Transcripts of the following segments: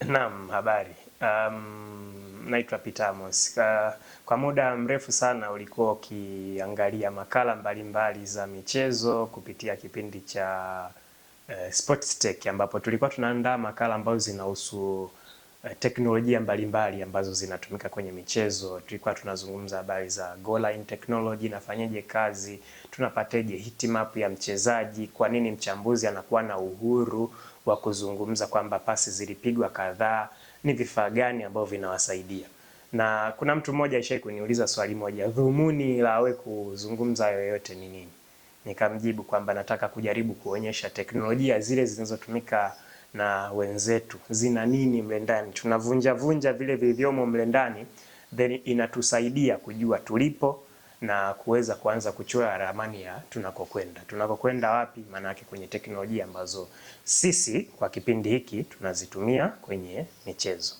Naam, habari. Naitwa Peter Amos. Kwa muda mrefu sana ulikuwa ukiangalia makala mbalimbali za michezo kupitia kipindi cha Sports Tech, ambapo tulikuwa tunaandaa makala ambazo zinahusu teknolojia mbalimbali ambazo zinatumika kwenye michezo. Tulikuwa tunazungumza habari za goal line technology, inafanyaje kazi, tunapateje heatmap ya mchezaji, kwa nini mchambuzi anakuwa na uhuru wa kuzungumza kwamba pasi zilipigwa kadhaa, ni vifaa gani ambavyo vinawasaidia. Na kuna mtu mmoja alishawahi kuniuliza swali moja, dhumuni la wewe kuzungumza yoyote ni nini? Nikamjibu kwamba nataka kujaribu kuonyesha teknolojia zile zinazotumika na wenzetu zina nini mle ndani, tunavunja vunja vile vilivyomo mle ndani, then inatusaidia kujua tulipo na kuweza kuanza kuchora ramani ya tunakokwenda. Tunakokwenda wapi? Maana yake kwenye teknolojia ambazo sisi kwa kipindi hiki tunazitumia kwenye michezo.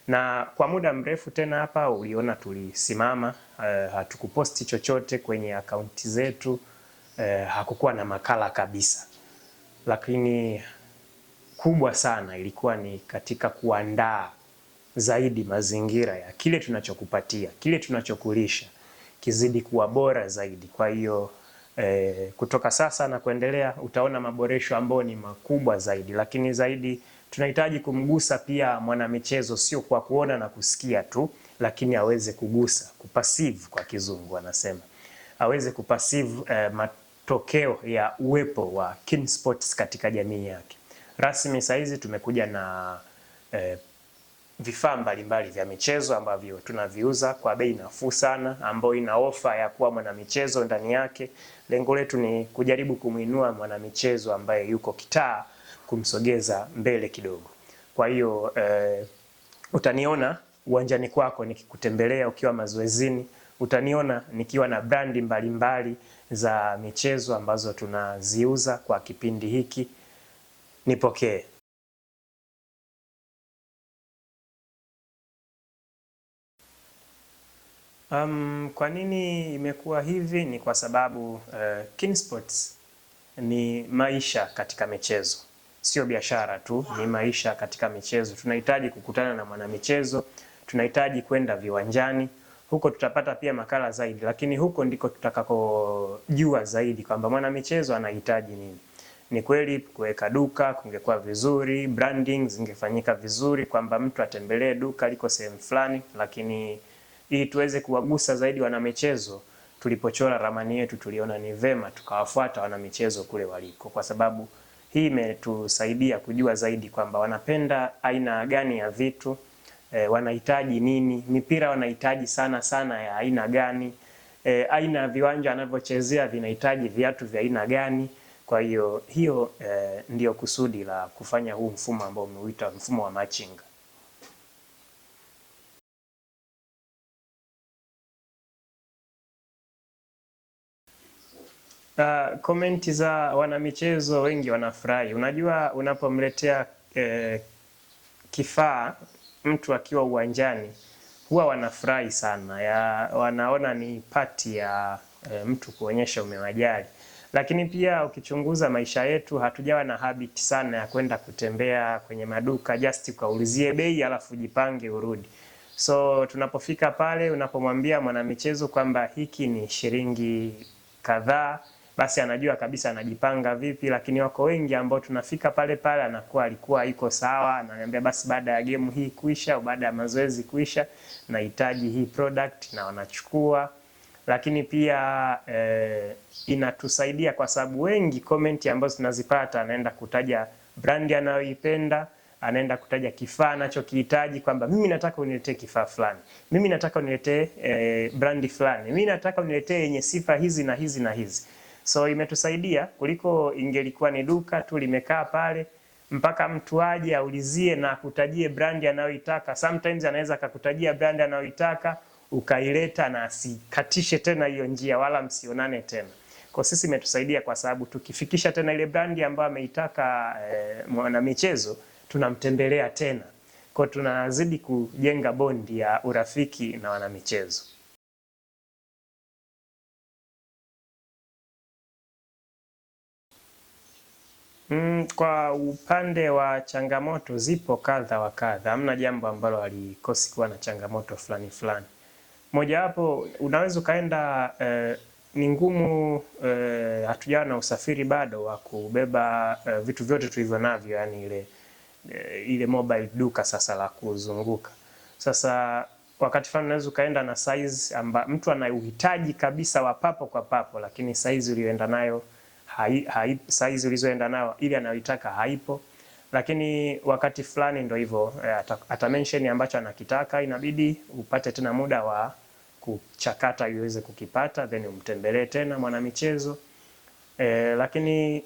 Na kwa muda mrefu tena hapa uliona tulisimama, hatukuposti chochote kwenye akaunti zetu, hakukuwa na makala kabisa. Lakini kubwa sana ilikuwa ni katika kuandaa zaidi mazingira ya kile tunachokupatia, kile tunachokulisha kizidi kuwa bora zaidi. Kwa hiyo kutoka sasa na kuendelea utaona maboresho ambayo ni makubwa zaidi, lakini zaidi tunahitaji kumgusa pia mwanamichezo, sio kwa kuona na kusikia tu, lakini aweze kugusa, kupasive kwa kizungu wanasema, aweze kupasive matokeo ya uwepo wa KinSports katika jamii yake. Rasmi saizi tumekuja na vifaa mbalimbali vya michezo ambavyo tunaviuza kwa bei nafuu sana, ambayo ina ofa ya kuwa mwanamichezo ndani yake. Lengo letu ni kujaribu kumuinua mwanamichezo ambaye yuko kitaa, kumsogeza mbele kidogo. Kwa hiyo utaniona uwanjani kwako nikikutembelea ukiwa mazoezini, utaniona nikiwa na brandi mbalimbali za michezo ambazo tunaziuza kwa kipindi hiki. Nipokee. Kwa nini imekuwa hivi? Ni kwa sababu KinSports ni maisha katika michezo, sio biashara tu, ni maisha katika michezo. Tunahitaji kukutana na mwanamichezo, tunahitaji kwenda viwanjani, huko tutapata pia makala zaidi, lakini huko ndiko tutakakojua zaidi kwamba mwanamichezo anahitaji nini. Ni kweli kuweka duka kungekuwa vizuri, branding zingefanyika vizuri, kwamba mtu atembelee duka liko sehemu fulani, lakini ili tuweze kuwagusa zaidi wanamichezo, tulipochora ramani yetu tuliona ni vema tukawafuata wanamichezo kule waliko, kwa sababu hii imetusaidia kujua zaidi kwamba wanapenda aina gani ya vitu, wanahitaji nini, mipira wanahitaji sana sana ya aina gani, aina ya viwanja wanavyochezea vinahitaji viatu vya aina gani. Kwa hiyo ndio kusudi la kufanya huu mfumo ambao umeuita mfumo wa matching. Komenti za wanamichezo wengi wanafurahi. Unajua unapomletea kifaa mtu akiwa uwanjani huwa wanafurahi sana, wanaona ni pati ya mtu kuonyesha umewajali. Lakini pia ukichunguza maisha yetu hatujawa na habit sana ya kwenda kutembea kwenye maduka just ukaulizie bei alafu jipange urudi. So tunapofika pale, unapomwambia mwanamichezo kwamba hiki ni shilingi kadhaa, basi anajua kabisa anajipanga vipi. Lakini wako wengi ambao tunafika pale pale anakuwa alikuwa yuko sawa, ananiambia basi baada ya game hii kuisha au baada ya mazoezi kuisha nahitaji hii product, na wanachukua. Lakini pia inatusaidia kwa sababu wengi comment ambazo tunazipata, anaenda kutaja brand anayoipenda, anaenda kutaja kifaa anachokihitaji, kwamba mimi nataka uniletee kifaa fulani, mimi nataka uniletee brandi fulani, mimi nataka uniletee yenye sifa hizi na hizi na hizi. So imetusaidia kuliko ingelikuwa ni duka tu limekaa pale mpaka mtu aje aulizie na akutajie brandi anayoitaka. Sometimes anaweza akakutajia brandi anayoitaka ukaileta na asikatishe tena hiyo njia wala msionane tena. Kwa sisi imetusaidia kwa sababu tukifikisha tena ile brandi ambayo ameitaka mwanamichezo tunamtembelea tena. Kwa tunazidi kujenga bondi ya urafiki na wanamichezo. Kwa upande wa changamoto zipo kadha wa kadha, hamna jambo ambalo halikosi kuwa na changamoto fulani fulani. Mojawapo unaweza ukaenda ni ngumu, hatujawa na usafiri bado wa kubeba vitu vyote tulivyo navyo, yani ile mobile duka sasa la kuzunguka. Sasa wakati fulani unaweza ukaenda na size mtu ana uhitaji kabisa wa papo kwa papo, lakini size uliyoenda nayo size ulizoenda nayo ili anayoitaka haipo. Lakini wakati fulani ndio hivyo, ata mention ambacho anakitaka, inabidi upate tena muda wa kuchakata iweze kukipata, then umtembelee tena mwanamichezo. Lakini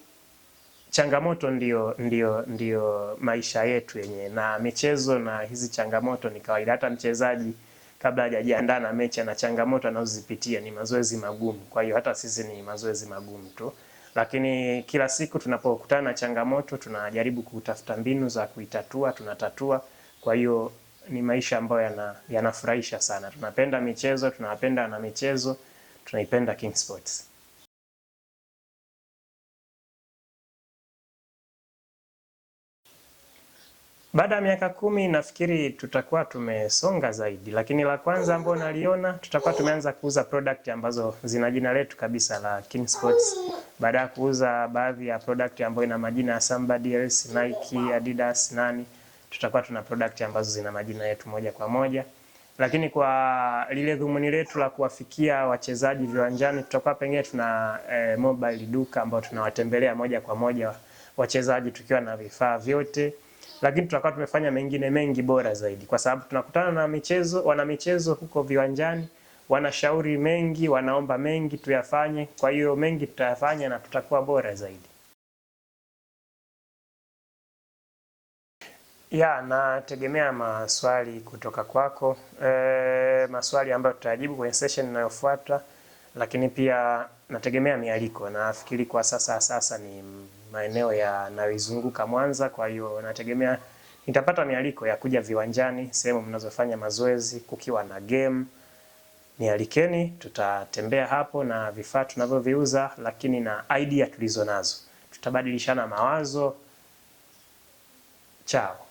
changamoto ndio maisha yetu yenyewe, na michezo na hizi changamoto ni kawaida. Hata mchezaji kabla hajajiandaa na mechi na changamoto anazozipitia ni mazoezi magumu. Kwa hiyo hata sisi ni mazoezi magumu tu, lakini kila siku tunapokutana na changamoto tunajaribu kutafuta mbinu za kuitatua, tunatatua. Kwa hiyo ni maisha ambayo yanafurahisha sana. Tunapenda michezo, tunawapenda na michezo, tunaipenda King Sports. Baada ya miaka 10 nafikiri tutakuwa tumesonga zaidi, lakini la kwanza ambalo naliona tutakuwa tumeanza kuuza product ambazo zina jina letu kabisa la King Sports. Baada ya kuuza baadhi ya product ambayo ina majina ya somebody else, Nike, Adidas, nani, tutakuwa tuna product ambazo zina majina yetu moja kwa moja. Lakini kwa lile dhumuni letu la kuwafikia wachezaji viwanjani, tutakuwa pengine tuna mobile duka ambao tunawatembelea moja kwa moja wachezaji tukiwa na vifaa vyote. Lakini tutakuwa tumefanya mengine mengi bora zaidi, kwa sababu tunakutana na wana michezo huko viwanjani, wanashauri mengi, wanaomba mengi tuyafanye. Kwa hiyo mengi tutayafanya na tutakuwa bora zaidi. Nategemea maswali kutoka kwako, maswali ambayo tutajibu kwenye session inayofuata, lakini pia nategemea mialiko. Nafikiri kwa sasa ni maeneo yanayoizunguka Mwanza, kwa hiyo nategemea nitapata mialiko ya kuja viwanjani, sehemu mnazofanya mazoezi, kukiwa na game. Nialikeni, tutatembea hapo na vifaa tunavyoviuza, lakini na idea tulizo nazo. Tutabadilishana mawazo. Chao.